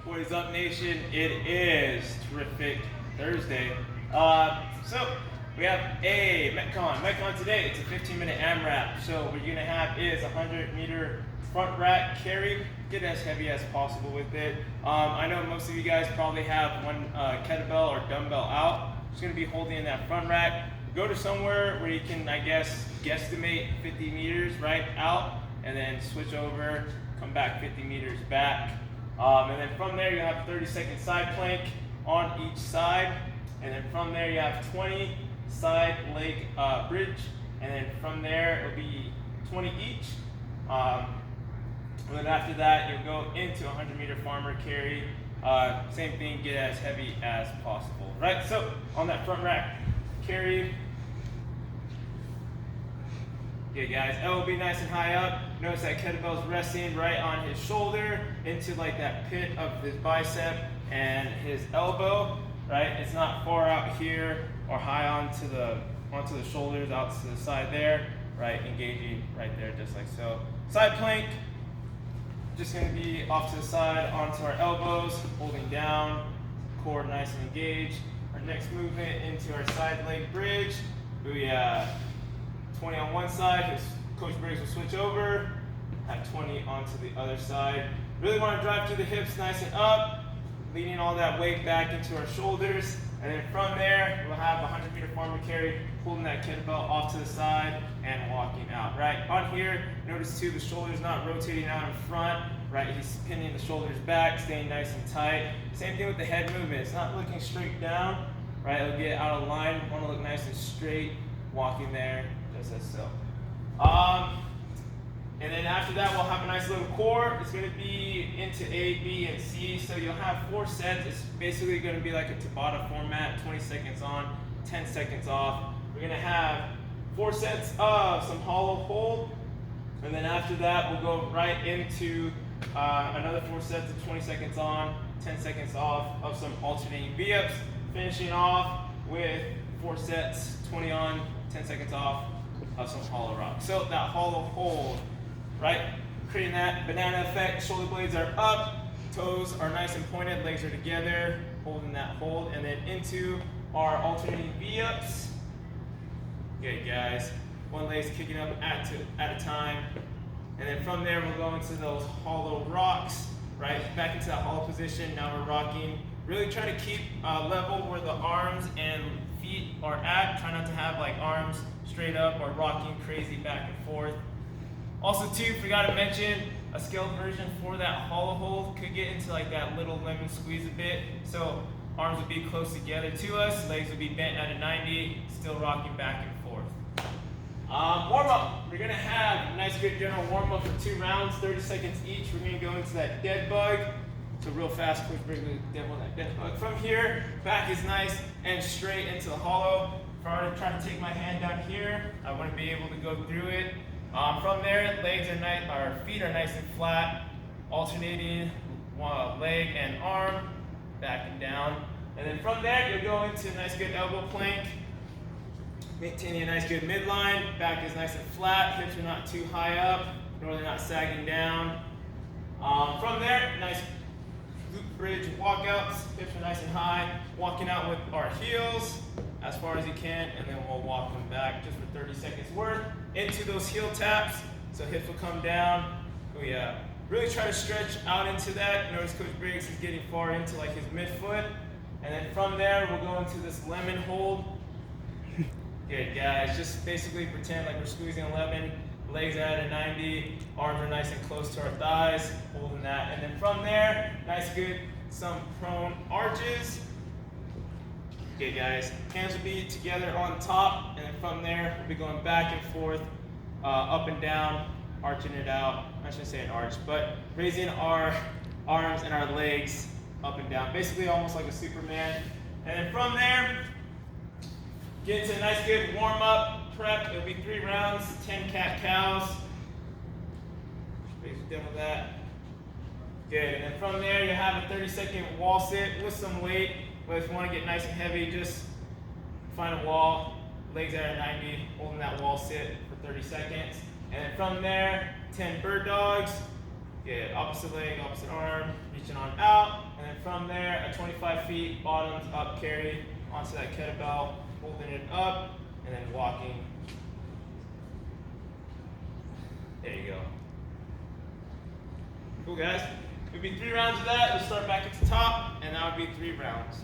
What is up, nation? It is Terrific Thursday. So we have a Metcon today. It's a 15-minute Amrap. So what you're gonna have is a 100-meter front rack carry. Get as heavy as possible with it. I know most of you guys probably have one kettlebell or dumbbell out. Just gonna be holding in that front rack. Go to somewhere where you can, I guess, guesstimate 50 meters right out, and then switch over, come back 50 meters back. And then from there you have 30-second side plank on each side, and then from there you have 20 side leg bridge, and then from there it'll be 20 each. And then after that you'll go into a 100-meter farmer carry. Same thing, get as heavy as possible, right? So on that front rack carry. Okay guys, elbow will be nice and high up. Notice that kettlebell's resting right on his shoulder into like that pit of his bicep and his elbow, right? It's not far out here or high onto the shoulders, out to the side there, right? Engaging right there, just like so. Side plank, just gonna be off to the side onto our elbows, holding down, core nice and engaged. Our next movement into our side leg bridge. We 20 on one side, his Coach Briggs will switch over, have 20 onto the other side. Really want to drive through the hips nice and up, leaning all that weight back into our shoulders. And then from there, we'll have a 100-meter farmer carry, holding that kettlebell off to the side and walking out, right? On here, notice too, the shoulder's not rotating out in front, right? He's pinning the shoulders back, staying nice and tight. Same thing with the head movement. It's not looking straight down, right? It'll get out of line. Want to look nice and straight, walking there, just as so. And then after that, we'll have a nice little core. It's going to be into A, B, and C. So you'll have 4 sets. It's basically going to be like a Tabata format, 20 seconds on, 10 seconds off. We're going to have 4 sets of some hollow hold. And then after that, we'll go right into another 4 sets of 20 seconds on, 10 seconds off of some alternating V-ups, finishing off with 4 sets, 20 on, 10 seconds off of some hollow rock. So that hollow hold, right? Creating that banana effect. Shoulder blades are up, toes are nice and pointed, legs are together, holding that hold, and then into our alternating V-ups. Okay, guys, one leg's kicking up at a time, and then from there we'll go into those hollow rocks, right? Back into that hollow position. Now we're rocking. Really try to keep level where the arms and feet are at. Try not to have like arms straight up or rocking crazy back and forth. Also too, forgot to mention, a scaled version for that hollow hold could get into like that little lemon squeeze a bit. So arms would be close together to us, legs would be bent at a 90, still rocking back and forth. Warm up. We're gonna have a nice good general warm up for 2 rounds, 30 seconds each. We're gonna go into that dead bug. So real fast, quick break the demo that dead bug. From here, back is nice and straight into the hollow. If I were to try to take my hand down here, I wouldn't be able to go through it. From there, legs are nice, our feet are nice and flat, alternating leg and arm, back and down. And then from there, you'll go into a nice good elbow plank, maintaining a nice good midline. Back is nice and flat, hips are not too high up, nor they're not sagging down. From there, nice glute bridge walkouts, hips are nice and high, walking out with our heels as far as you can, and then we'll walk them back just for 30 seconds worth into those heel taps. So hips will come down. We really try to stretch out into that. Notice Coach Briggs is getting far into like his midfoot. And then from there, we'll go into this lemon hold. Good guys, just basically pretend like we're squeezing a lemon. Legs are at a 90, arms are nice and close to our thighs, holding that. And then from there, nice good, some prone arches. Okay guys, hands will be together on top, and then from there, we'll be going back and forth, up and down, arching it out. I shouldn't say an arch, but raising our arms and our legs up and down, basically almost like a Superman. And then from there, get into a nice good warm up prep. It'll be 3 rounds, 10 cat-cows. Demo that. Good, and then from there, you have a 30-second wall sit with some weight. But if you want to get nice and heavy, just find a wall, legs at a 90, holding that wall sit for 30 seconds. And then from there, 10 bird dogs. Good, opposite leg, opposite arm, reaching on out. And at 25 feet, bottoms up carry onto that kettlebell, holding it up, and then walking. There you go. Cool, guys. It would be 3 rounds of that. We'll start back at the top, and that would be 3 rounds.